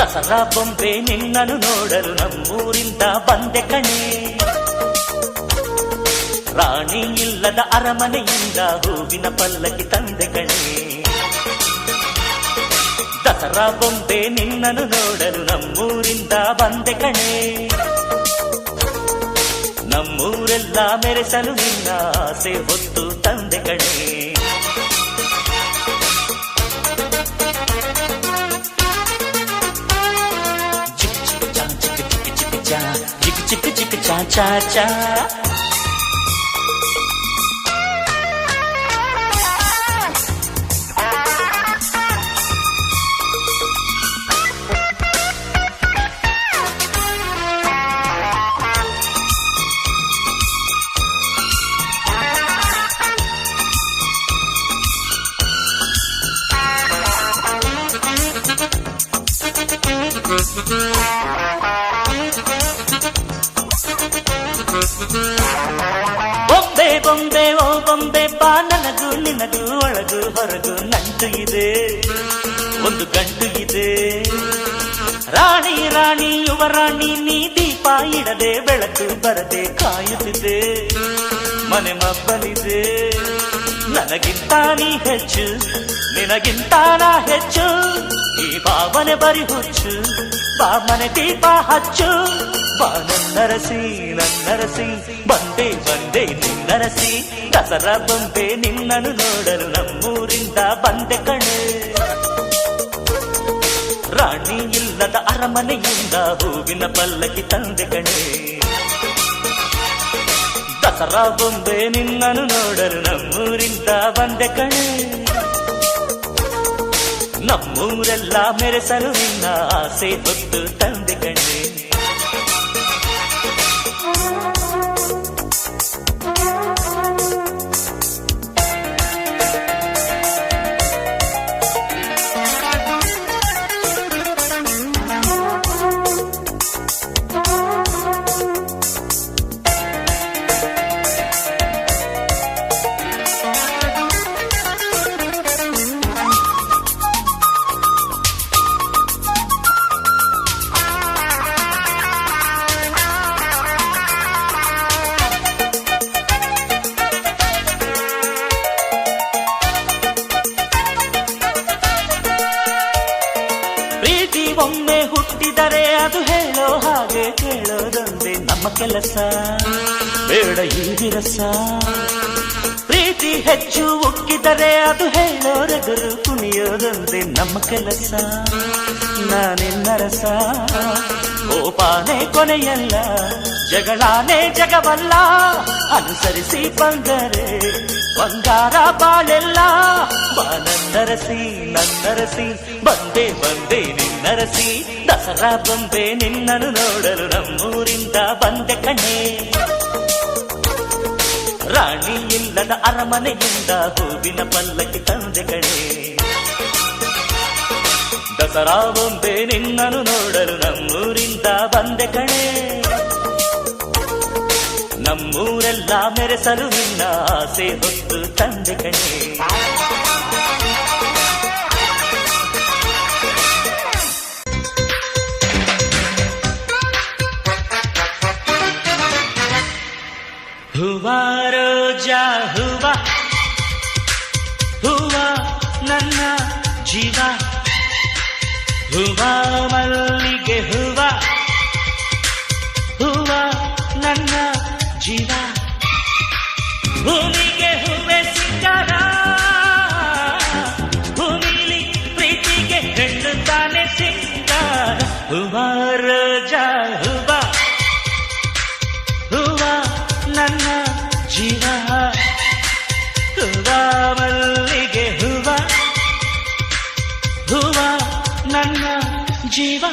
ದಸರಾ ಬೊಂಬೆ ನಿನ್ನನ್ನು ನೋಡಲು ನಮ್ಮೂರಿಂದ ಬಂದೆ ಕಣೆ. ರಾಣಿ ಇಲ್ಲದ ಅರಮನೆಯಿಂದ ಹೂವಿನ ಪಲ್ಲಕ್ಕಿ ತಂದೆ ಕಣೆ. ದಸರಾ ಬೊಂಬೆ ನಿನ್ನನ್ನು ನೋಡಲು ನಮ್ಮೂರಿಂದ ಬಂದೆ ಕಣೆ. ನಮ್ಮೂರೆಲ್ಲ ಮೆರೆಸಲು ನಿನ್ನ ಆಸೆ ಹೊತ್ತು ತಂದೆ ಕಣೆ. ಚಿಕ್ಕ ಚಿಕ್ಕ ಚಿಕ್ಕ ಚಾ ಚಾ ಚಾ ಬೊಂಬೆ ಬೊಂಬೆ ಓ ಬೊಂಬೆ ಬಾ, ನನಗೂ ನಿನಗೂ ಒಳಗೂ ಹೊರಗೂ ನಂಟು ಇದೆ, ಒಂದು ಗಂಟು ಇದೆ. ರಾಣಿ ರಾಣಿ ಯುವರಾಣಿ ನೀ ದೀಪ ಇಡದೆ ಬೆಳಕು ಬರದೆ ಕಾಯುತ್ತಿದೆ. ಮನೆ ಮಬ್ಬಲಿದೆ, ನನಗಿಂತ ನೀ ಹೆಚ್ಚು, ನಿನಗಿಂತ ನಾ ಹೆಚ್ಚು. ಈ ಭಾವನೆ ಬರಿ ಹುಚ್ಚು, ಬಾ ಮನೆ ದೀಪ ಹಚ್ಚು. ಬಾ ನನ್ನರಸಿ ನನ್ನರಸಿ, ಬಂದೆ ಬಂದೆ ನಿನ್ನರಸಿ. ದಸರಾ ಬೊಂಬೆ ನಿನ್ನನ್ನು ನೋಡಲು ನಮ್ಮೂರಿಂದ ಬಂದೆ ಕಣೆ. ರಾಣಿ ಇಲ್ಲದ ಅರಮನೆಯಿಂದ ಹೂವಿನ ಪಲ್ಲಕ್ಕಿ ತಂದೆ ಕಣೆ. ದಸರಾ ಬೊಂಬೆ ನಿನ್ನನ್ನು ನೋಡಲು ನಮ್ಮೂರಿಂದ ಬಂದೆ ಕಣೆ. ನಮ್ಮೂರೆಲ್ಲ ಮೆರೆಸಲು ನಿನ್ನ ಆಸೆ ಹೊತ್ತು ತಂದೆ ಕಣೆ. ಒಮ್ಮೆ ಹುಟ್ಟಿದರೆ ಅದು ಹೇಳೋ ಹಾಗೆ ಕೇಳೋದೊಂದೇ ನಮ್ಮ ಕೆಲಸ, ಬೇಡ ಈ ವಿರಸ. ಪ್ರೀತಿ ಹೆಚ್ಚು ಉಕ್ಕಿದರೆ ಅದು ಹೇಳೋರೆದುರು ಕುಣಿಯೋದೊಂದೇ ನಮ್ಮ ಕೆಲಸ. ನಾನಿನ್ನರಸ ಕೋಪಾನೇ ಕೊನೆಯಲ್ಲ, ಜಗಳಾನೇ ಜಗವಲ್ಲ. ಅನುಸರಿಸಿ ಬಂದರೆ ಬಂಗಾರ ಬಾಳೆಲ್ಲ. ಬಾ ನನ್ನರಸಿ ನನ್ನರಸಿ, ಬಂದೆ ಬಂದೆ ನಿನ್ನರಸಿ. ದಸರಾ ಬೊಂಬೆ ನಿನ್ನನ್ನು ನೋಡಲು ನಮ್ಮೂರಿಂದ ಬಂದೆ ಕಣೆ. ರಾಣಿ ಇಲ್ಲದ ಅರಮನೆಯಿಂದ ಹೂವಿನ ಪಲ್ಲಕ್ಕಿ ತಂದೆ ಕಣೆ. ದಸರಾ ಬೊಂಬೆ ನಿನ್ನನ್ನು ನೋಡಲು ನಮ್ಮೂರಿಂದ ಬಂದೆ ಕಣೆ. ನಮ್ಮೂರೆಲ್ಲ ಮೆರೆಸಲು ನಿನ್ನ ಆಸೆ ಹೊತ್ತು ತಂದೆ ಕಣೆ. ಹೂವ ರೋಜಾ ಹೂವ, ಹೂವ ನನ್ನ ಜೀವ. ಹೂವ ಮಲ್ಲಿಗೆ ಹೂವ, ಹೂವ ನನ್ನ ಜೀವ. ಭೂಮಿಗೆ ಹೂವೆ ಸಿಕ್ಕಾರ, ಭೂಮಿಲಿ ಪ್ರೀತಿಗೆ ಹೆಣ್ಣು ತಾನೆ ಸಿಕ್ಕಾರ. ಹೂವ ರೋಜಾ ಹೂವ, ಹೂವ ನನ್ನ ಜೀವ. ಹೂವ ಮಲ್ಲಿಗೆ ಹೂವ, ಹೂವ ನನ್ನ ಜೀವ.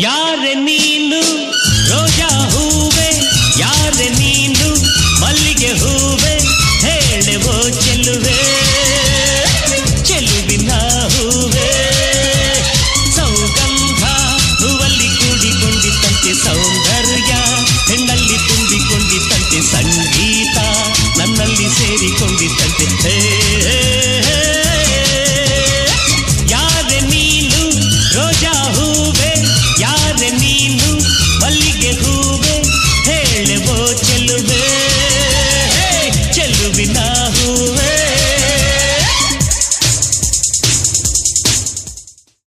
ಯಾರೆ ನೀನು ರೋಜಾ ಹೂವೆ, ಯಾರೆ ನೀನು ಮಲ್ಲಿಗೆ ಹೂವೆ. ಹೇಳೆವೋ ಚೆಲುವೆ, ಚೆಲುವಿನ ಹೂವೆ. ಸೌಗಂಧ ಹೂವಲ್ಲಿ ಕೂಡಿಕೊಂಡಿದ್ದಂತೆ ಸೌಂದರ್ಯ, ಹೆಣ್ಣಲ್ಲಿ ತುಂಬಿಕೊಂಡಿದ್ದಂತೆ ಸಂಗೀತ ನನ್ನಲ್ಲಿ ಏರಿಕೊಂಡಿದ್ದಂತೆ